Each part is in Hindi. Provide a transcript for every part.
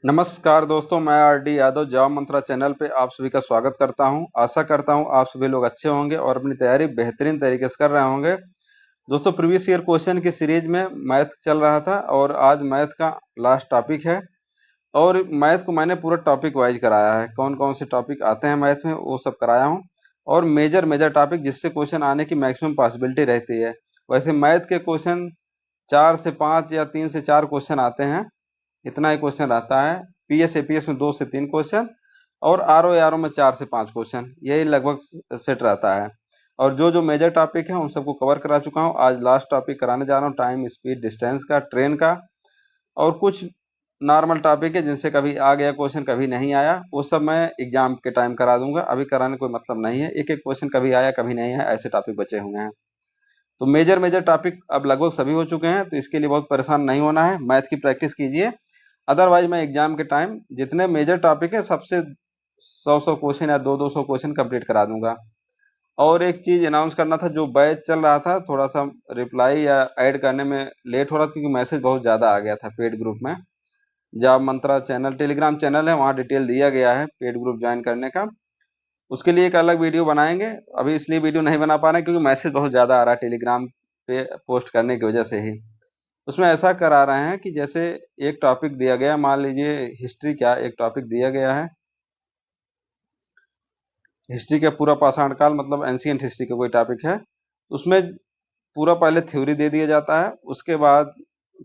नमस्कार दोस्तों, मैं आर.डी. यादव जॉब मंत्रा चैनल पे आप सभी का स्वागत करता हूं। आशा करता हूं आप सभी लोग अच्छे होंगे और अपनी तैयारी बेहतरीन तरीके से कर रहे होंगे। दोस्तों, प्रीवियस ईयर क्वेश्चन की सीरीज में मैथ चल रहा था और आज मैथ का लास्ट टॉपिक है। और मैथ को मैंने पूरा टॉपिक वाइज कराया है, कौन कौन से टॉपिक आते हैं मैथ में वो सब कराया हूँ। और मेजर मेजर टॉपिक जिससे क्वेश्चन आने की मैक्सिमम पॉसिबिलिटी रहती है। वैसे मैथ के क्वेश्चन 4 से 5 या 3 से 4 क्वेश्चन आते हैं, इतना ही क्वेश्चन रहता है। पीएस एपीएस में 2 से 3 क्वेश्चन और आरओ आरओ में 4 से 5 क्वेश्चन, यही लगभग सेट रहता है। और जो जो मेजर टॉपिक है उन सबको कवर करा चुका हूँ। आज लास्ट टॉपिक कराने जा रहा हूँ, टाइम स्पीड डिस्टेंस का, ट्रेन का। और कुछ नॉर्मल टॉपिक है जिनसे कभी आ गया क्वेश्चन कभी नहीं आया, वो सब मैं एग्जाम के टाइम करा दूंगा। अभी कराने कोई मतलब नहीं है, एक एक क्वेश्चन कभी आया कभी नहीं है, ऐसे टॉपिक बचे हुए हैं। तो मेजर मेजर टॉपिक अब लगभग सभी हो चुके हैं, तो इसके लिए बहुत परेशान नहीं होना है, मैथ की प्रैक्टिस कीजिए। अदरवाइज मैं एग्जाम के टाइम जितने मेजर टॉपिक है सबसे 100 क्वेश्चन या 200 क्वेश्चन कंप्लीट करा दूंगा। और एक चीज अनाउंस करना था, जो बैच चल रहा था थोड़ा सा रिप्लाई या ऐड करने में लेट हो रहा था क्योंकि मैसेज बहुत ज्यादा आ गया था पेड ग्रुप में। जॉब मंत्रा चैनल टेलीग्राम चैनल है, वहाँ डिटेल दिया गया है पेड ग्रुप ज्वाइन करने का। उसके लिए एक अलग वीडियो बनाएंगे, अभी इसलिए वीडियो नहीं बना पा रहे हैं क्योंकि मैसेज बहुत ज्यादा आ रहा है टेलीग्राम पे पोस्ट करने की वजह से ही। उसमें ऐसा करा रहे हैं कि जैसे एक टॉपिक दिया गया, मान लीजिए हिस्ट्री का एक टॉपिक दिया गया है, हिस्ट्री का पूरा पाषाण काल मतलब एंशियंट हिस्ट्री का कोई टॉपिक है। उसमें पूरा पहले थ्योरी दे दिया जाता है, उसके बाद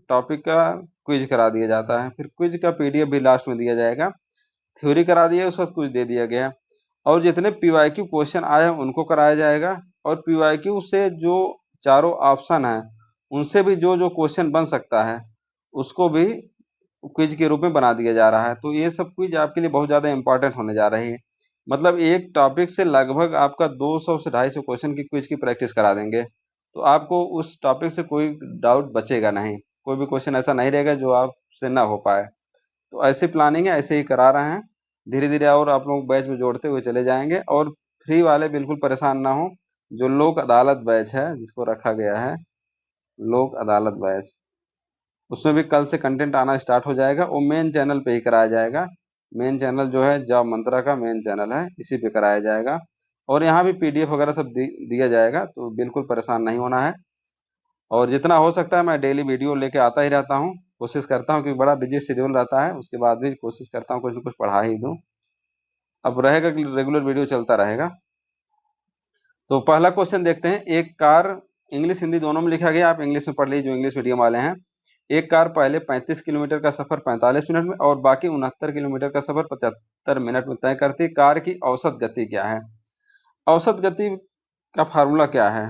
टॉपिक का क्विज करा दिया जाता है, फिर क्विज का पीडीएफ भी लास्ट में दिया जाएगा। थ्योरी करा दिया, उसके बाद क्विज दे दिया गया। और जितने पीवाईक्यू क्वेश्चन आए हैं उनको कराया जाएगा। और पीवाईक्यू से जो चारों ऑप्शन है उनसे भी जो जो क्वेश्चन बन सकता है उसको भी क्विज के रूप में बना दिया जा रहा है। तो ये सब क्विज आपके लिए बहुत ज्यादा इंपॉर्टेंट होने जा रही है। मतलब एक टॉपिक से लगभग आपका 200 से 250 क्वेश्चन की क्विज की प्रैक्टिस करा देंगे, तो आपको उस टॉपिक से कोई डाउट बचेगा नहीं, कोई भी क्वेश्चन ऐसा नहीं रहेगा जो आपसे ना हो पाए। तो ऐसी प्लानिंग है, ऐसे ही करा रहे हैं। धीरे धीरे और आप लोग बैच में जोड़ते हुए चले जाएंगे। और फ्री वाले बिल्कुल परेशान ना हो, जो लोक अदालत बैच है जिसको रखा गया है, लोक अदालत बैच, उसमें भी कल से कंटेंट आना स्टार्ट हो जाएगा। वो मेन चैनल पे ही कराया जाएगा। मेन चैनल जो है जॉब मंत्रा का मेन चैनल है, इसी पे कराया जाएगा। और यहाँ भी पीडीएफ वगैरह सब दिया जाएगा, तो बिल्कुल परेशान नहीं होना है। और जितना हो सकता है मैं डेली वीडियो लेके आता ही रहता हूँ, कोशिश करता हूँ, क्योंकि बड़ा बिजी शेड्यूल रहता है, उसके बाद भी कोशिश करता हूँ कुछ न कुछ पढ़ा ही दूँ। अब रहेगा कि रेगुलर वीडियो चलता रहेगा। तो पहला क्वेश्चन देखते हैं। एक कार, इंग्लिश हिंदी दोनों में लिखा गया, आप इंग्लिश में पढ़ लीजिए जो इंग्लिश मीडियम वाले हैं। एक कार पहले 35 किलोमीटर का सफर 45 मिनट में और बाकी 69 किलोमीटर का सफर 75 मिनट में तय करती है। कार की औसत गति क्या है? औसत गति का फार्मूला क्या है?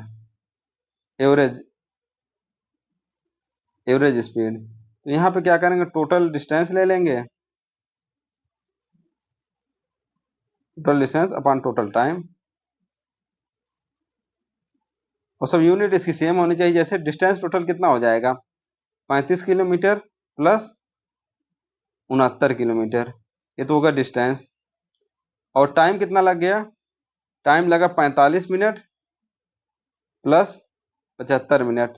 Average, average speed. तो यहाँ पे क्या करेंगे, टोटल डिस्टेंस ले लेंगे, total distance upon total time. और सब यूनिट इसकी सेम होनी चाहिए। जैसे डिस्टेंस टोटल कितना हो जाएगा, 35 किलोमीटर प्लस 69 किलोमीटर, ये तो होगा डिस्टेंस। और टाइम कितना लग गया, टाइम लगा 45 मिनट प्लस 75 मिनट।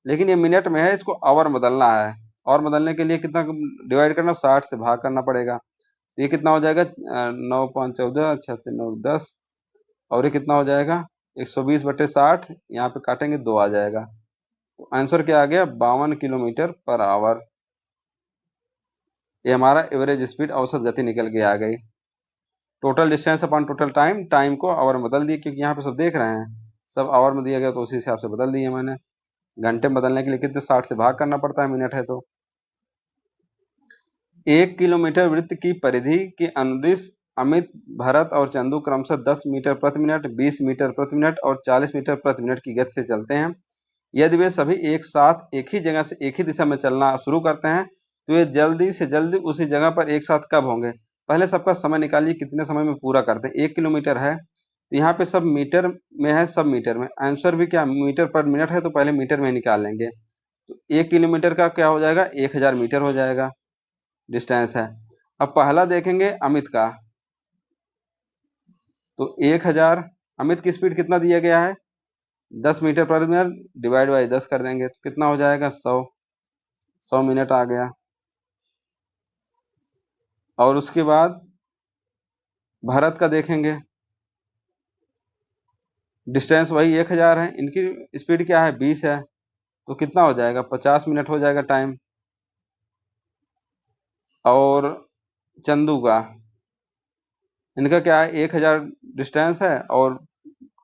लेकिन ये मिनट में है, इसको आवर बदलना है। और बदलने के लिए कितना डिवाइड करना, 60 से भाग करना पड़ेगा। तो ये कितना हो जाएगा, 9 5 14, 6 3 9 10। और ये कितना हो जाएगा, 120/60। यहाँ पे काटेंगे 2 आ जाएगा। तो आंसर क्या आ गया, 52 किलोमीटर पर आवर। ये हमारा एवरेज स्पीड, औसत गति निकल के आ गई। Total distance upon total time, time को आवर में बदल दिए क्योंकि यहाँ पे सब देख रहे हैं, सब आवर में दिया गया तो उसी हिसाब से बदल दिए मैंने। घंटे में बदलने के लिए कितने, 60 से भाग करना पड़ता है, मिनट है तो। 1 किलोमीटर वृत्त की परिधि के अनुदिश अमित, भरत और चंदू क्रमशः 10 मीटर प्रति मिनट, 20 मीटर प्रति मिनट और 40 मीटर प्रति मिनट की गति से चलते हैं। यदि वे सभी एक साथ एक ही जगह से एक ही दिशा में चलना शुरू करते हैं तो ये जल्दी से जल्दी उसी जगह पर एक साथ कब होंगे? पहले सबका समय निकालिए, कितने समय में पूरा करते हैं। 1 किलोमीटर है तो यहाँ पे सब मीटर में है, सब मीटर में। आंसर भी क्या, मीटर पर मिनट है तो पहले मीटर में निकाल लेंगे। तो 1 किलोमीटर का क्या हो जाएगा, 1000 मीटर हो जाएगा, डिस्टेंस है। अब पहला देखेंगे अमित का, तो 1000, अमित की स्पीड कितना दिया गया है, 10 मीटर प्रति मिनट, डिवाइड बाई 10 कर देंगे तो कितना हो जाएगा, 100 मिनट आ गया। और उसके बाद भारत का देखेंगे, डिस्टेंस वही 1000 है, इनकी स्पीड क्या है 20 है, तो कितना हो जाएगा 50 मिनट हो जाएगा टाइम। और चंदू का, इनका क्या है 1000 डिस्टेंस है और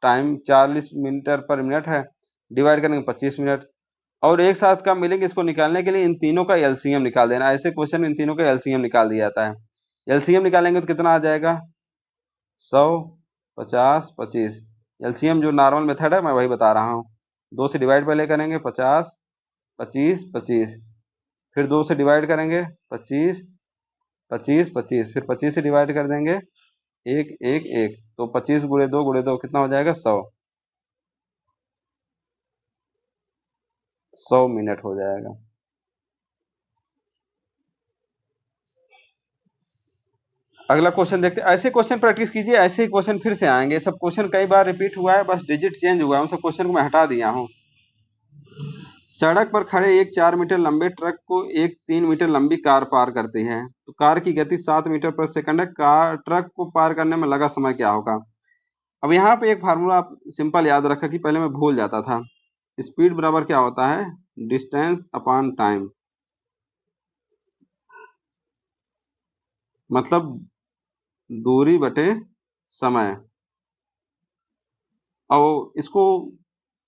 टाइम 40 मीटर पर मिनट है, डिवाइड करेंगे 25 मिनट। और एक साथ कब मिलेंगे इसको निकालने के लिए इन तीनों का एलसीएम निकाल देना। ऐसे क्वेश्चन में इन तीनों का एलसीएम निकाल दिया जाता है। एलसीएम निकालेंगे तो कितना आ जाएगा 100, 50, 25। एलसीएम जो नॉर्मल मेथड है मैं वही बता रहा हूँ। 2 से डिवाइड पहले करेंगे 50, 25, 25, फिर 2 से डिवाइड करेंगे 25, 25, 25, फिर 25 से डिवाइड कर देंगे 1, 1, 1, तो 25 गुणे 2 गुणे 2 कितना हो जाएगा 100। 100 मिनट हो जाएगा। अगला क्वेश्चन देखते हैं। ऐसे क्वेश्चन प्रैक्टिस कीजिए, ऐसे ही क्वेश्चन फिर से आएंगे। सब क्वेश्चन कई बार रिपीट हुआ है, बस डिजिट चेंज हुआ है, उन सब क्वेश्चन को मैं हटा दिया हूँ। सड़क पर खड़े एक 4 मीटर लंबे ट्रक को एक 3 मीटर लंबी कार पार करती है, तो कार की गति 7 मीटर पर सेकंड है, कार ट्रक को पार करने में लगा समय क्या होगा। अब यहाँ पे एक फार्मूला आप सिंपल याद रखा कि पहले मैं भूल जाता था। स्पीड बराबर क्या होता है डिस्टेंस अपॉन टाइम, मतलब दूरी बटे समय। और इसको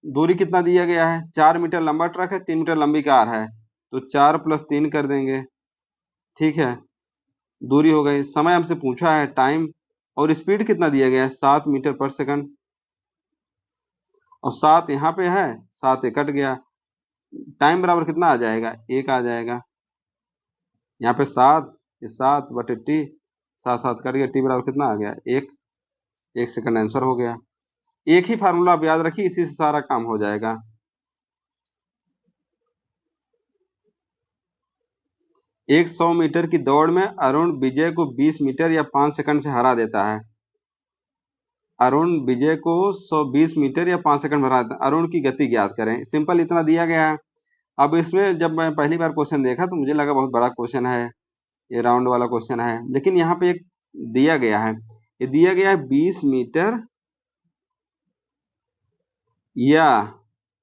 दूरी कितना दिया गया है 4 मीटर लंबा ट्रक है, 3 मीटर लंबी कार है, तो 4 + 3 कर देंगे। ठीक है, दूरी हो गई। समय हमसे पूछा है टाइम, और स्पीड कितना दिया गया है 7 मीटर पर सेकंड, और 7 यहाँ पे है, 7 ये कट गया। टाइम बराबर कितना आ जाएगा 1 आ जाएगा। यहाँ पे 7, ये 7 बटे टी, 7 7 कट गया, टी बराबर कितना आ गया 1, 1 सेकंड आंसर हो गया। एक ही फार्मूला आप याद रखिए, इसी से सारा काम हो जाएगा। एक 100 मीटर की दौड़ में अरुण विजय को 20 मीटर या 5 सेकंड से हरा देता है। अरुण विजय को 120 मीटर या 5 सेकंड में हरा देता है, अरुण की गति ज्ञात करें। सिंपल इतना दिया गया है। अब इसमें जब मैं पहली बार क्वेश्चन देखा तो मुझे लगा बहुत बड़ा क्वेश्चन है, ये राउंड वाला क्वेश्चन है, लेकिन यहाँ पे एक दिया गया है, ये दिया गया है 20 मीटर या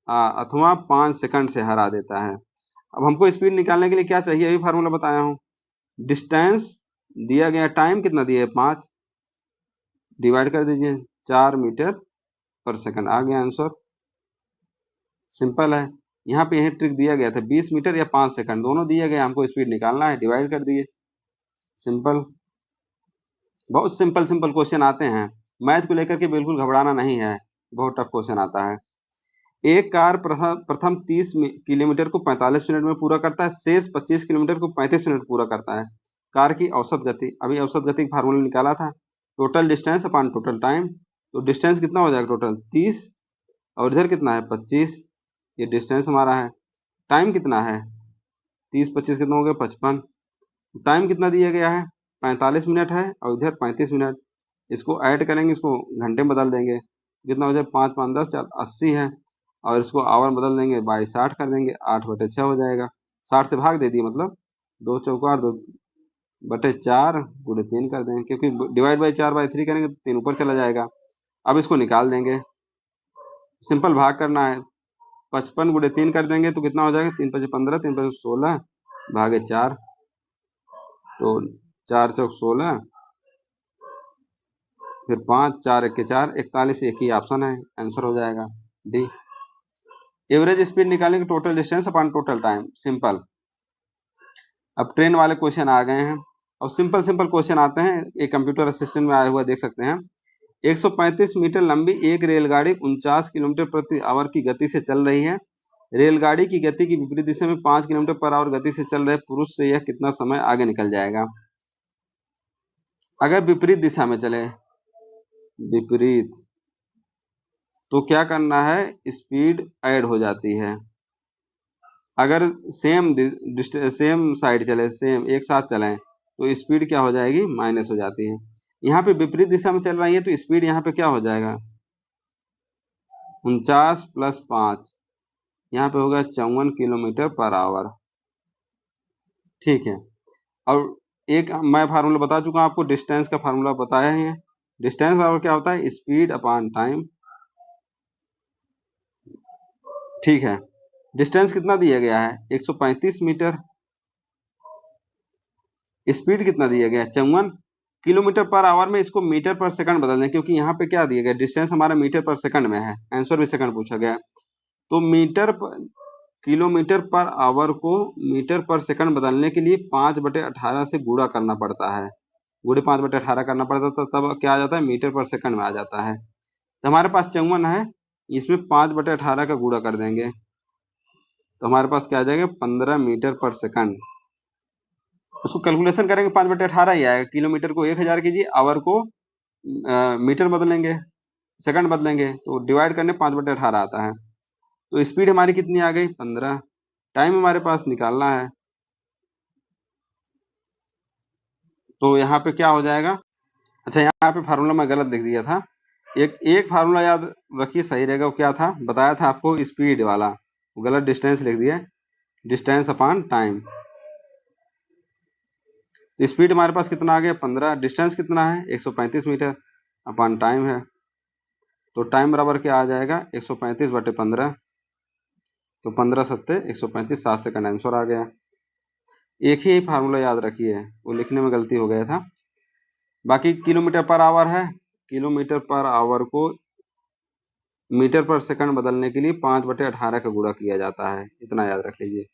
अथवा 5 सेकंड से हरा देता है। अब हमको स्पीड निकालने के लिए क्या चाहिए, यही फार्मूला बताया हूँ। डिस्टेंस दिया गया, टाइम कितना दिया है 5, डिवाइड कर दीजिए 4 मीटर पर सेकंड, आ गया आंसर। सिंपल है। यहाँ पे यही ट्रिक दिया गया था, 20 मीटर या 5 सेकंड दोनों दिया गया, हमको स्पीड निकालना है, डिवाइड कर दिए। सिंपल, बहुत सिंपल सिंपल क्वेश्चन आते हैं। मैथ को लेकर के बिल्कुल घबराना नहीं है, बहुत टफ क्वेश्चन आता है। एक कार प्रथम 30 किलोमीटर को 45 मिनट में पूरा करता है, शेष 25 किलोमीटर को 35 मिनट पूरा करता है। कार की औसत गति, अभी औसत गति का फार्मूला निकाला था, total distance upon total time. तो डिस्टेंस कितना हो जाएगा टोटल 30, और इधर कितना है 25, ये डिस्टेंस हमारा है। टाइम कितना है 30 25 कितना हो गया 55। टाइम कितना दिया गया है 45 मिनट है, और इधर 35 मिनट। इसको ऐड करेंगे, इसको घंटे में बदल देंगे, कितना हो जाए 5 5 10 4 80 है, और इसको आवर बदल देंगे बाई 60 कर देंगे, 8/6 हो जाएगा। 60 से भाग दे दिए, मतलब 2 चौका 2/4 गुणे 3 कर देंगे, क्योंकि डिवाइड बाई 4/3 करेंगे तो 3 ऊपर चला जाएगा। अब इसको निकाल देंगे, सिंपल भाग करना है। 55 गुणे 3 कर देंगे तो कितना हो जाएगा 3 5 15, 3 5 16 भागे 4, तो 4 चौक 16, फिर 5 4 1 के 4, 41, एक ही ऑप्शन है, आंसर हो जाएगा डी। एवरेज स्पीड निकालने की total distance upon total time, simple. अब ट्रेन वाले क्वेश्चन आ गए हैं, और सिंपल सिंपल क्वेश्चन आते हैं, एक कंप्यूटर असिस्टेंट में आया हुआ देख सकते हैं। 135 मीटर लंबी एक रेलगाड़ी 49 किलोमीटर प्रति आवर की गति से चल रही है। रेलगाड़ी की गति की विपरीत दिशा में 5 किलोमीटर पर आवर गति से चल रहे पुरुष से यह कितना समय आगे निकल जाएगा। अगर विपरीत दिशा में चले, विपरीत, तो क्या करना है स्पीड ऐड हो जाती है। अगर सेम साइड चले, सेम एक साथ चलें, तो स्पीड क्या हो जाएगी माइनस हो जाती है। यहाँ पे विपरीत दिशा में चल रही है तो स्पीड यहाँ पे क्या हो जाएगा 49 + 5, यहाँ पे होगा 54 किलोमीटर पर आवर। ठीक है, और एक मैं फार्मूला बता चुका हूं आपको, डिस्टेंस का फार्मूला बताया ही है। डिस्टेंस बराबर क्या होता है, स्पीड अपॉन टाइम। ठीक है, डिस्टेंस कितना दिया गया है, 135 मीटर। स्पीड कितना दिया गया है, 54 किलोमीटर पर आवर में इसको मीटर पर सेकंड बदल दें, क्योंकि यहाँ पे क्या दिया गया, डिस्टेंस हमारा मीटर पर सेकंड में है, आंसर भी सेकंड पूछा गया है। तो किलोमीटर पर आवर को मीटर पर सेकंड बदलने के लिए 5/18 से गुणा करना पड़ता है, गुणे 5/18 करना पड़ता है, तो तब क्या आ जाता है, मीटर पर सेकंड में आ जाता है। तो हमारे पास 54 है, इसमें 5/18 का गुणा कर देंगे, तो हमारे पास क्या आ जाएगा, 15 मीटर पर सेकंड। उसको कैलकुलेशन करेंगे 5/18 ही आएगा। किलोमीटर को 1000 कीजिए, आवर को मीटर बदलेंगे, सेकंड बदलेंगे, तो डिवाइड करने 5/18 आता है। तो स्पीड हमारी कितनी आ गई, 15। टाइम हमारे पास निकालना है, तो यहाँ पे क्या हो जाएगा, अच्छा यहाँ पे फार्मूला मैं गलत लिख दिया था। एक एक फार्मूला याद रखिए, सही रहेगा। वो क्या था, बताया था आपको स्पीड वाला, वो गलत डिस्टेंस लिख दिया, डिस्टेंस अपॉन टाइम। तो स्पीड हमारे पास कितना आ गया, 15। डिस्टेंस कितना है, 135 मीटर अपॉन टाइम है, तो टाइम बराबर क्या आ जाएगा, 135/15। तो 15 सत्ते 135, 7 सेकंड आंसर आ गया। एक ही फार्मूला याद रखिए, वो लिखने में गलती हो गया था। बाकी किलोमीटर पर आवर है, किलोमीटर पर आवर को मीटर पर सेकंड बदलने के लिए 5/18 का गुणा किया जाता है, इतना याद रख लीजिए।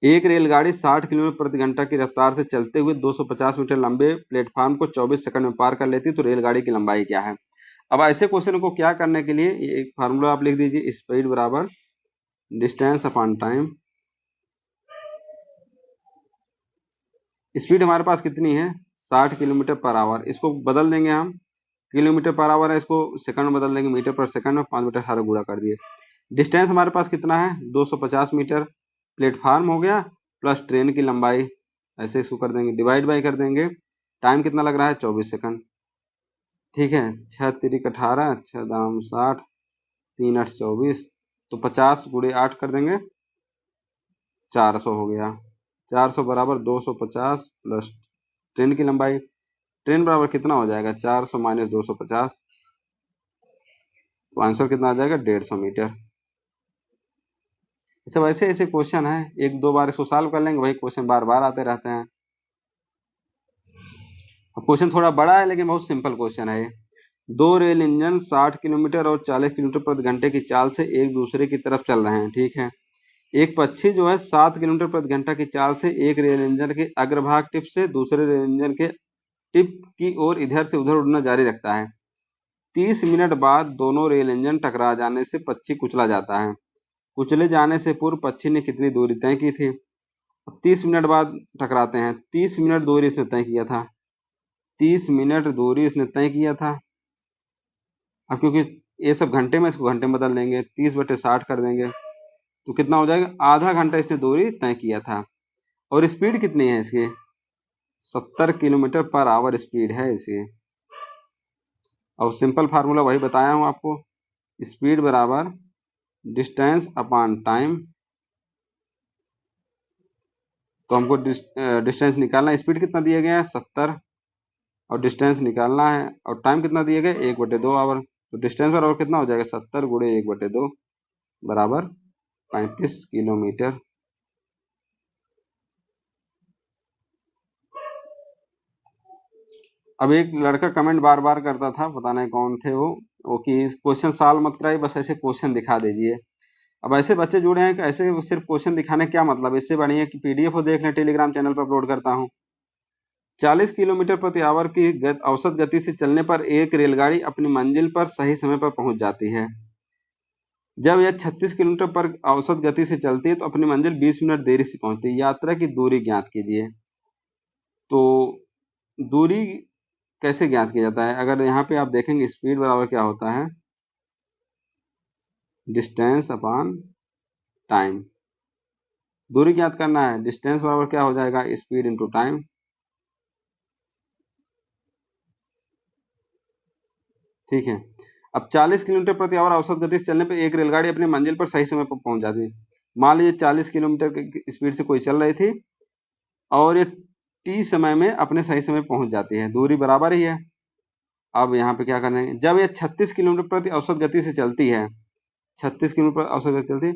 एक रेलगाड़ी 60 किलोमीटर प्रति घंटा की रफ्तार से चलते हुए 250 मीटर लंबे प्लेटफॉर्म को 24 सेकंड में पार कर लेती है, तो रेलगाड़ी की लंबाई क्या है। अब ऐसे क्वेश्चन को क्या करने के लिए एक फार्मूला आप लिख दीजिए, स्पीड बराबर डिस्टेंस अपॉन टाइम। स्पीड हमारे पास कितनी है, 60 किलोमीटर पर आवर। इसको बदल देंगे हम, किलोमीटर पर आवर है, इसको सेकंड में बदल देंगे, मीटर पर सेकंड में 5/18 गुणा कर दिए। डिस्टेंस हमारे पास कितना है, 250 मीटर। प्लेटफार्म हो गया प्लस ट्रेन की लंबाई, ऐसे इसको कर देंगे, डिवाइड बाई कर देंगे। टाइम कितना लग रहा है, 24 सेकंड। ठीक है, 6×3=18, 6×60, 3×8=24, तो 50 गुणे 8 कर देंगे, 400 हो गया। 400 बराबर 250 प्लस ट्रेन की लंबाई। ट्रेन बराबर कितना हो जाएगा, 400 माइनस 250, तो आंसर कितना आ जाएगा, 150 मीटर। सब ऐसे ऐसे क्वेश्चन है, एक दो बार इसको सॉल्व कर लेंगे, वही क्वेश्चन बार बार आते रहते हैं। क्वेश्चन थोड़ा बड़ा है लेकिन बहुत सिंपल क्वेश्चन है। दो रेल इंजन 60 किलोमीटर और 40 किलोमीटर प्रति घंटे की चाल से एक दूसरे की तरफ चल रहे हैं। ठीक है, एक पक्षी जो है 7 किलोमीटर प्रति घंटा की चाल से एक रेल इंजन के अग्रभाग टिप से दूसरे रेल इंजन के टिप की ओर इधर से उधर उड़ना जारी रखता है। 30 मिनट बाद दोनों रेल इंजन टकरा जाने से पक्षी कुचला जाता है। कुचले जाने से पूर्व पक्षी ने कितनी दूरी तय की थी। 30 मिनट बाद टकराते हैं, 30 मिनट दूरी इसने तय किया था, 30 मिनट दूरी इसने तय किया था। अब क्योंकि ये सब घंटे में, इसको घंटे में बदल देंगे, 30/60 कर देंगे, तो कितना हो जाएगा, आधा घंटा इसने दूरी तय किया था। और स्पीड कितनी है इसकी, 70 किलोमीटर पर आवर स्पीड है इसकी। और सिंपल फार्मूला वही बताया हूं आपको, स्पीड बराबर डिस्टेंस अपॉन टाइम। तो हमको डिस्टेंस निकालना है, स्पीड कितना दिया गया है 70, और डिस्टेंस निकालना है, और टाइम कितना दिया गया 1/2 आवर। तो डिस्टेंस बराबर कितना हो जाएगा, 70 गुणे 1/2 बराबर 35 किलोमीटर। अब एक लड़का कमेंट बार बार करता था, पता नहीं कौन थे वो कि क्वेश्चन सॉल्व मत कराइए, बस ऐसे क्वेश्चन दिखा दीजिए। अब ऐसे बच्चे जुड़े हैं कि ऐसे सिर्फ क्वेश्चन दिखाने क्या मतलब, इससे बढ़िया कि पीडीएफ को देख लें, टेलीग्राम चैनल पर अपलोड करता हूँ। 40 किलोमीटर प्रति आवर की औसत गति से चलने पर एक रेलगाड़ी अपनी मंजिल पर सही समय पर पहुंच जाती है। जब यह 36 किलोमीटर पर औसत गति से चलती है तो अपनी मंजिल 20 मिनट देरी से पहुंचती है। यात्रा की दूरी ज्ञात कीजिए। तो दूरी कैसे ज्ञात किया जाता है, अगर यहाँ पे आप देखेंगे स्पीड बराबर क्या होता है, डिस्टेंस अपॉन टाइम। दूरी ज्ञात करना है, डिस्टेंस बराबर क्या हो जाएगा, स्पीड इंटू टाइम। ठीक है, अब 40 किलोमीटर प्रति आवर औसत गति से चलने पर एक रेलगाड़ी अपनी मंजिल पर सही समय पर पहुंच जाती है। मान लीजिए 40 किलोमीटर की स्पीड से कोई चल रही थी, और ये टी समय में अपने सही समय पहुंच जाती है, दूरी बराबर ही है। अब यहाँ पे क्या कर देंगे, जब ये 36 किलोमीटर प्रति औसत गति से चलती है, 36 किलोमीटर प्रति औसत गति चलती है,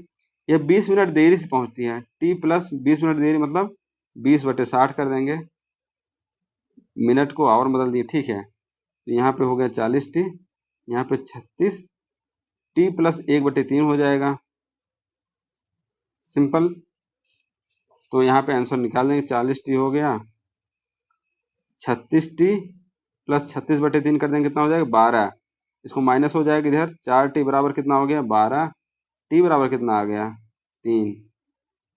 ये 20 मिनट देरी से पहुंचती है, टी प्लस 20 मिनट देरी मतलब 20/60 कर देंगे, मिनट को आवर बदल दिए, ठीक है। तो यहाँ पे हो गया 40t, यहाँ पे 36, टी प्लस 1/3 हो जाएगा, सिंपल। तो यहाँ पे आंसर निकाल देंगे, 40t हो गया, 36t प्लस 36/3 कर देंगे, कितना हो जाएगा 12। इसको माइनस हो जाएगा इधर, 4t बराबर कितना हो गया 12, टी बराबर कितना आ गया 3।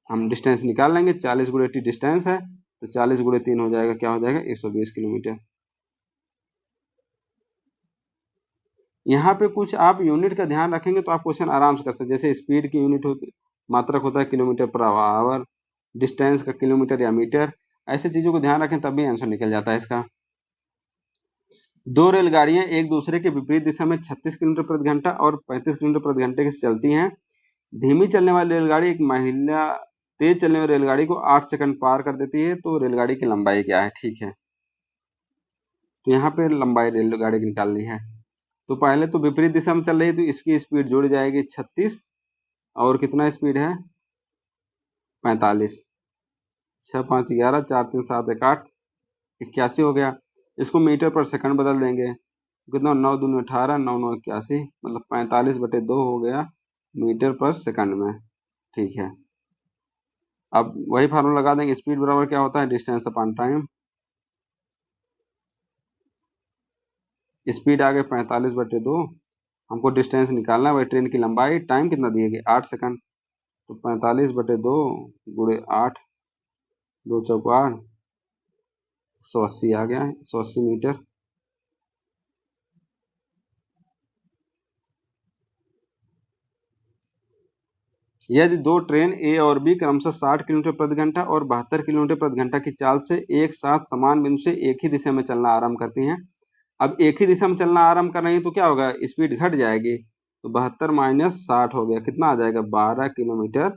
हम डिस्टेंस निकाल लेंगे, 40 गुणे टी डिस्टेंस है, तो 40 गुणे 3 हो जाएगा, क्या हो जाएगा 120 किलोमीटर। यहाँ पे कुछ आप यूनिट का ध्यान रखेंगे तो आप क्वेश्चन आराम से कर सकते हैं। जैसे स्पीड की यूनिट होती, मात्रक होता है किलोमीटर पर आवर, डिस्टेंस का किलोमीटर या मीटर, ऐसे चीजों को ध्यान रखें तभी आंसर निकल जाता है इसका। दो रेलगाड़ियां एक दूसरे के विपरीत दिशा में 36 किलोमीटर प्रति घंटा और 35 किलोमीटर प्रति घंटे से चलती हैं। धीमी चलने वाली रेलगाड़ी एक महिला तेज चलने वाली रेलगाड़ी को 8 सेकंड पार कर देती है, तो रेलगाड़ी की लंबाई क्या है, ठीक है। तो यहाँ पे लंबाई रेलगाड़ी की निकालनी है। तो पहले तो विपरीत दिशा में चल रही है, तो इसकी स्पीड जुड़ जाएगी 36, और कितना स्पीड है 45, 6 5 11, 4 3 7 1 8, 81 हो गया। इसको मीटर पर सेकंड बदल देंगे, कितना 9 दूनी 18, 9 9 81, मतलब 45/2 हो गया मीटर पर सेकंड में, ठीक है। अब वही फार्मूला लगा देंगे, स्पीड बराबर क्या होता है डिस्टेंस अपॉन टाइम। स्पीड आ गई 45/2, हमको डिस्टेंस निकालना है, वही ट्रेन की लंबाई, टाइम कितना दिए गए 8 सेकंड, तो 45/2 गुणे 8, 2 चौक 8, 180 आ गया, 180 मीटर। यदि दो ट्रेन ए और बी क्रमशः 60 किलोमीटर प्रति घंटा और 72 किलोमीटर प्रति घंटा की चाल से एक साथ समान बिंदु से एक ही दिशा में चलना आरंभ करती हैं। अब एक ही दिशा में चलना आरंभ कर रही है तो क्या होगा, स्पीड घट जाएगी, तो 72 माइनस 60 हो गया, कितना आ जाएगा 12 किलोमीटर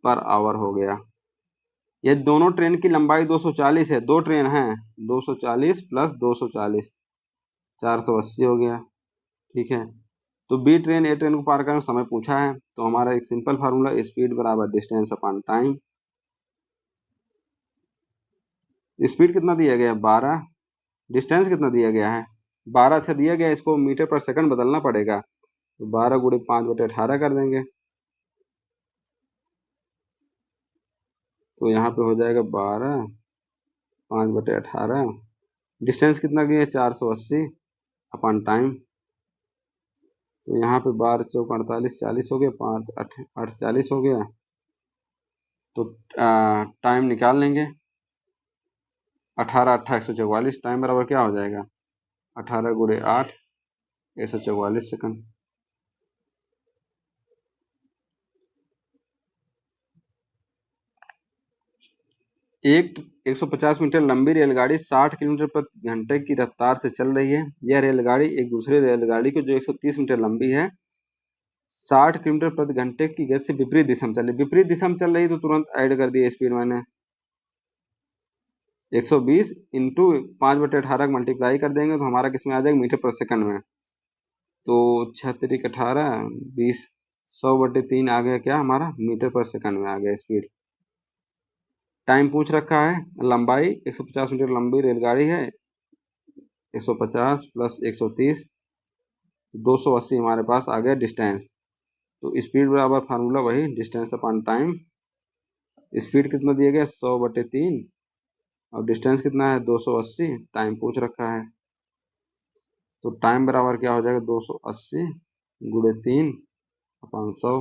पर आवर हो गया। यदि दोनों ट्रेन की लंबाई 240 है, दो ट्रेन हैं, 240 प्लस 240, 480 हो गया, ठीक है। तो बी ट्रेन ए ट्रेन को पार करने में समय पूछा है, तो हमारा एक सिंपल फार्मूला, स्पीड बराबर डिस्टेंस अपॉन टाइम। स्पीड कितना दिया गया है 12, डिस्टेंस कितना दिया गया है 12, अच्छा दिया गया है, इसको मीटर पर सेकंड बदलना पड़ेगा, तो 12 गुणे 5/18 कर देंगे, तो यहाँ पे हो जाएगा 12 5/18, डिस्टेंस कितना दिया है 480 अपॉन टाइम, तो यहाँ पे 12 चौक 48, 40 हो गया, 5 8 8 40 हो गया, तो टाइम निकाल लेंगे, 18 8 144, टाइम बराबर क्या हो जाएगा 18 गुणे 8, 144 सेकंड। एक 150 मीटर लंबी रेलगाड़ी 60 किलोमीटर प्रति घंटे की रफ्तार से चल रही है। यह रेलगाड़ी एक दूसरे रेलगाड़ी को जो 130 मीटर लंबी है 60 किलोमीटर प्रति घंटे की गति से विपरीत दिशा में चल रही है। विपरीत दिशा में चल रही है तो तुरंत ऐड कर दिया स्पीड मैंने, 120 इंटू 5/18 मल्टीप्लाई कर देंगे तो हमारा किसमें आ जाएगा मीटर पर सेकंड में, तो 6 18 20, 100/3 आ गया, क्या हमारा मीटर पर सेकंड में आ गया स्पीड। टाइम पूछ रखा है, लंबाई 150 मीटर लंबी रेलगाड़ी है, 150 प्लस 130, 280 हमारे पास आ गया डिस्टेंस। तो स्पीड बराबर फार्मूला वही डिस्टेंस अपॉन टाइम। स्पीड कितना दिया गया 100/3 और डिस्टेंस कितना है 280, टाइम पूछ रखा है, तो टाइम बराबर क्या हो जाएगा 280 गुणे 3 अपॉन 100,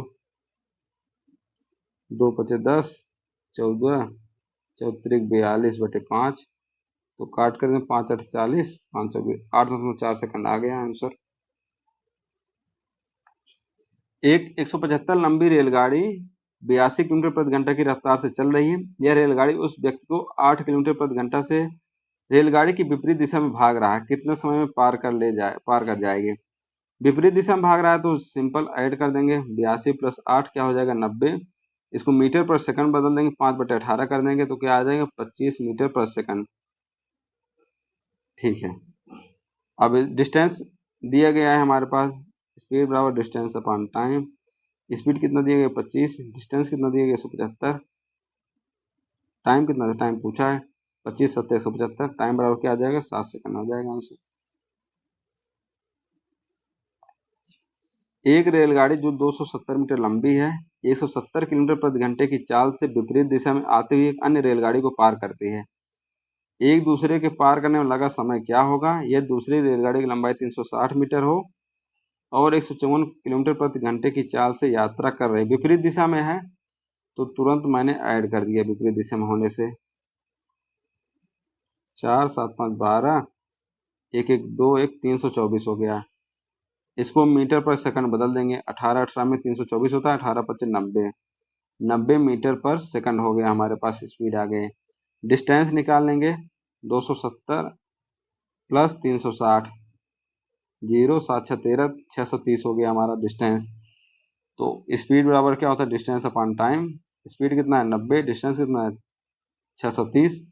2 5 10, 14, 14 42/5, तो काट कर दें 5 8 40, 5 8 4 सेकंड आ गया आंसर। एक 175 लंबी रेलगाड़ी 82 किलोमीटर प्रति घंटा की रफ्तार से चल रही है। यह रेलगाड़ी उस व्यक्ति को 8 किलोमीटर प्रति घंटा से रेलगाड़ी की विपरीत दिशा में भाग रहा है, कितने समय में पार कर जाएगी। विपरीत दिशा में भाग रहा है तो सिंपल ऐड कर देंगे, 82 प्लस 8 क्या हो जाएगा 90, इसको मीटर पर सेकंड बदल देंगे, 5/18 कर देंगे तो क्या आ जाएगा, 25 मीटर पर सेकंड। ठीक है, अब डिस्टेंस दिया गया है हमारे पास, स्पीड बराबर डिस्टेंस अपॉन टाइम। स्पीड कितना दिया गया 25, डिस्टेंस कितना दिया गया 175, टाइम कितना था, टाइम पूछा है 25 7 175, टाइम बराबर क्या आ जाएगा 7 सेकंड आ जाएगा आंसर। एक रेलगाड़ी जो 270 मीटर लंबी है 170 किलोमीटर प्रति घंटे की चाल से विपरीत दिशा में आते हुए एक अन्य रेलगाड़ी को पार करती है। एक दूसरे के पार करने में लगा समय क्या होगा? यह दूसरी रेलगाड़ी की लंबाई 360 मीटर हो और 154 किलोमीटर प्रति घंटे की चाल से यात्रा कर रही, विपरीत दिशा में है तो तुरंत मैंने ऐड कर दिया विपरीत दिशा में होने से। 4 7 5 12, 1 1 2 1 324 हो गया। इसको मीटर पर सेकंड बदल देंगे, 18 18 में 324 होता है, 18 25 90, 90 मीटर पर सेकंड हो गया हमारे पास, स्पीड आ गए। डिस्टेंस निकाल लेंगे, 270 प्लस 360, 0 7 6 13, 630 हो गया हमारा डिस्टेंस। तो स्पीड बराबर क्या होता है, डिस्टेंस अपॉन टाइम। स्पीड कितना है 90, डिस्टेंस कितना है 630,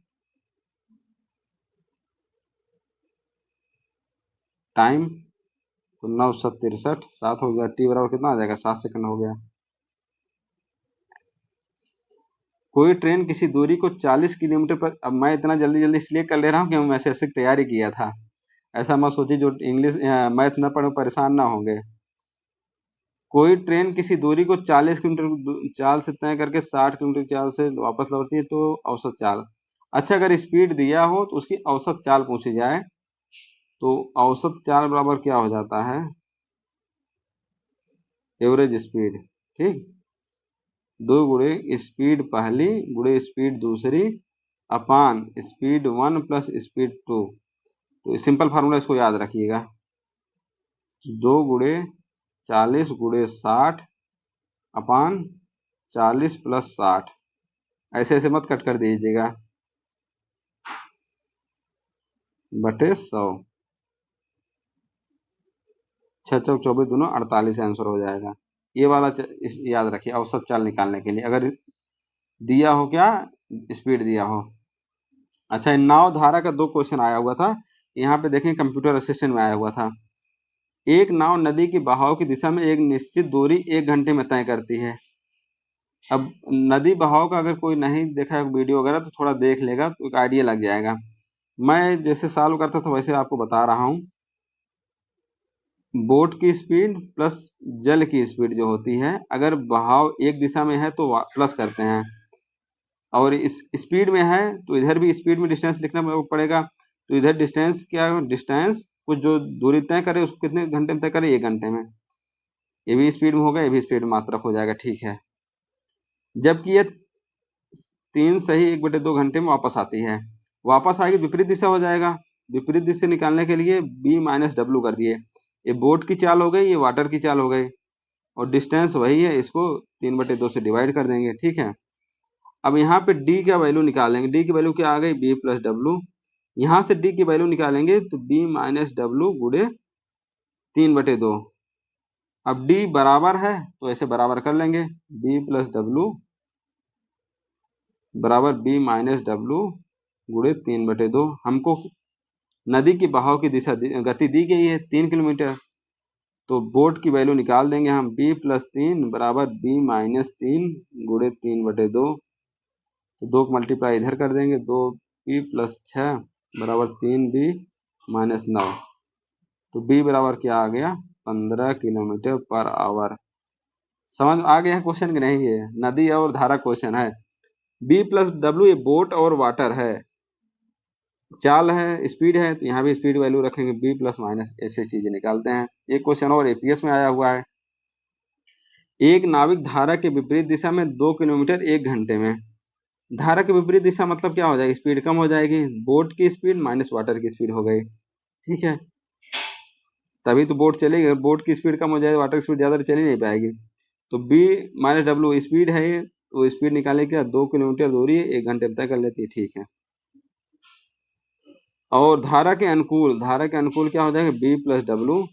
टाइम तो 9 7 63, 7 हो गया, टी बराबर कितना आ जाएगा 7 सेकंड हो गया। कोई ट्रेन किसी दूरी को 40 किलोमीटर पर, अब मैं इतना जल्दी जल्दी इसलिए कर ले रहा हूँ कि मैं ऐसे तैयारी किया था, ऐसा मत सोचिए जो इंग्लिश मैथ न पढ़े परेशान ना होंगे। कोई ट्रेन किसी दूरी को 40 किलोमीटर चाल से तय करके 60 किलोमीटर चाल से वापस लौटती है तो औसत चाल। अच्छा, अगर स्पीड दिया हो तो उसकी औसत चाल पूछी जाए तो औसत चाल बराबर क्या हो जाता है, एवरेज स्पीड। ठीक, 2 गुणे स्पीड पहली गुणे स्पीड दूसरी अपान स्पीड 1 प्लस स्पीड 2। तो सिंपल फार्मूला इसको याद रखिएगा, 2 गुणे 40 गुणे 60 अपान 40 प्लस 60, ऐसे ऐसे मत कट कर दीजिएगा, बटे 100, 6 चौक 24 दोनों 48 आंसर हो जाएगा। ये वाला याद रखिए औसत चाल निकालने के लिए, अगर दिया हो क्या स्पीड दिया हो। अच्छा, नाव धारा का 2 क्वेश्चन आया हुआ था, यहाँ पे देखें कंप्यूटर असिस्टेंट में आया हुआ था। एक नाव नदी की बहाव की दिशा में एक निश्चित दूरी 1 घंटे में तय करती है। अब नदी बहाव का अगर कोई नहीं देखा है वीडियो वगैरह तो थोड़ा देख लेगा तो एक आइडिया लग जाएगा। मैं जैसे सॉल्व करता था वैसे आपको बता रहा हूँ। बोट की स्पीड प्लस जल की स्पीड जो होती है, अगर बहाव एक दिशा में है तो प्लस करते हैं, और इस स्पीड में है तो इधर भी स्पीड में डिस्टेंस लिखना पड़ेगा। तो इधर डिस्टेंस क्या है, डिस्टेंस कुछ जो दूरी तय करे उसको कितने घंटे में तय करे, 1 घंटे में। ये भी स्पीड में होगा, ये भी स्पीड मात्रक हो जाएगा। ठीक है, जबकि ये 3 सही 1/2 घंटे में वापस आती है, वापस आएगी विपरीत दिशा हो जाएगा। विपरीत दिशा निकालने के लिए b माइनस डब्ल्यू कर दिए, ये बोट की चाल हो गई, ये वाटर की चाल हो गई, और डिस्टेंस वही है, इसको 3/2 से डिवाइड कर देंगे। ठीक है, अब यहाँ पे d का वैल्यू निकालेंगे, d की वैल्यू क्या आ गई b प्लस डब्ल्यू, यहाँ से d की वैल्यू निकालेंगे तो b माइनस डब्ल्यू गुड़े 3/2। अब d बराबर है तो ऐसे बराबर कर लेंगे, b प्लस डब्ल्यू बराबर b माइनस डब्ल्यू गुड़े 3/2। हमको नदी की बहाव की दिशा गति दी गई है 3 किलोमीटर, तो बोट की वैल्यू निकाल देंगे हम, b प्लस 3 बराबर b माइनस 3 गुड़े 3/2। तो 2 को मल्टीप्लाई इधर कर देंगे, 2b प्लस 6 बराबर 3b माइनस 9। तो b बराबर क्या आ गया 15 किलोमीटर पर आवर। समझ आ गया है क्वेश्चन की नहीं? है नदी और धारा क्वेश्चन है। b प्लस डब्ल्यू ये बोट और वाटर है, चाल है, स्पीड है, तो यहाँ भी स्पीड वैल्यू रखेंगे, b प्लस माइनस, ऐसे चीजें निकालते हैं। एक क्वेश्चन और एपीएस में आया हुआ है, एक नाविक धारा के विपरीत दिशा में 2 किलोमीटर 1 घंटे में। धारा के विपरीत दिशा मतलब क्या हो जाएगी, स्पीड कम हो जाएगी, बोट की स्पीड माइनस वाटर की स्पीड हो गई। ठीक है, तभी तो बोट चलेगी, बोट की स्पीड कम हो जाएगी वाटर की स्पीड ज्यादा चल ही नहीं पाएगी। तो b माइनस डब्ल्यू स्पीड है ये, तो स्पीड निकालने क्या 2 किलोमीटर दूरी 1 घंटे में तय कर लेती है। ठीक है, और धारा के अनुकूल क्या हो जाएगा b प्लस डब्ल्यू,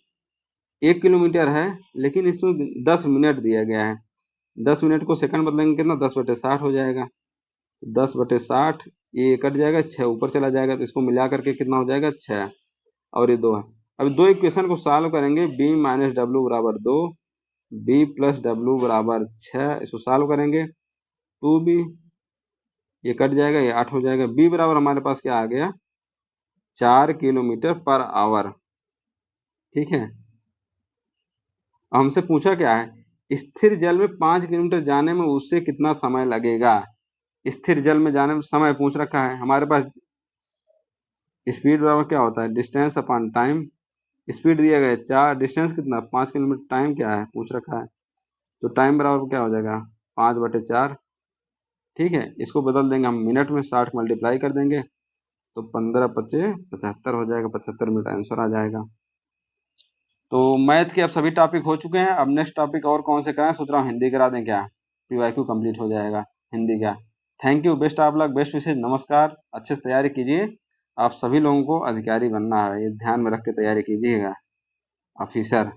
1 किलोमीटर है लेकिन इसमें 10 मिनट दिया गया है, 10 मिनट को सेकंड बदलेंगे कितना, 10/60 हो जाएगा। 10/60, ये कट जाएगा, 6 ऊपर चला जाएगा, तो इसको मिला करके कितना हो जाएगा, 6। और ये 2 है। अब दो इक्वेशन को सॉल्व करेंगे, b माइनस डब्ल्यू बराबर 2, b प्लस डब्ल्यू बराबर 6, इसको सॉल्व करेंगे 2b, ये कट जाएगा, ये 8 हो जाएगा। b बराबर हमारे पास क्या आ गया, 4 किलोमीटर पर आवर। ठीक है। हमसे पूछा क्या है, स्थिर जल में 5 किलोमीटर जाने में उससे कितना समय लगेगा। स्थिर जल में जाने में समय पूछ रखा है हमारे पास। स्पीड बराबर क्या होता है, डिस्टेंस अपॉन टाइम। स्पीड दिया गया है 4, डिस्टेंस कितना 5 किलोमीटर, टाइम क्या है पूछ रखा है, तो टाइम बराबर क्या हो जाएगा, 5/4। ठीक है, इसको बदल देंगे हम मिनट में, 60 मल्टीप्लाई कर देंगे तो 15×5 = 75 हो जाएगा, 75 मिनट आंसर आ जाएगा। तो मैथ के अब सभी टॉपिक हो चुके हैं। अब नेक्स्ट टॉपिक और कौन से कराएं, सोच रहा हूँ हिंदी करा दें क्या, पीवाईक्यू कंप्लीट हो जाएगा हिंदी का। Thank you, best of luck, best wishes, नमस्कार। अच्छे से तैयारी कीजिए, आप सभी लोगों को अधिकारी बनना है, ये ध्यान में रख के तैयारी कीजिएगा, ऑफिसर।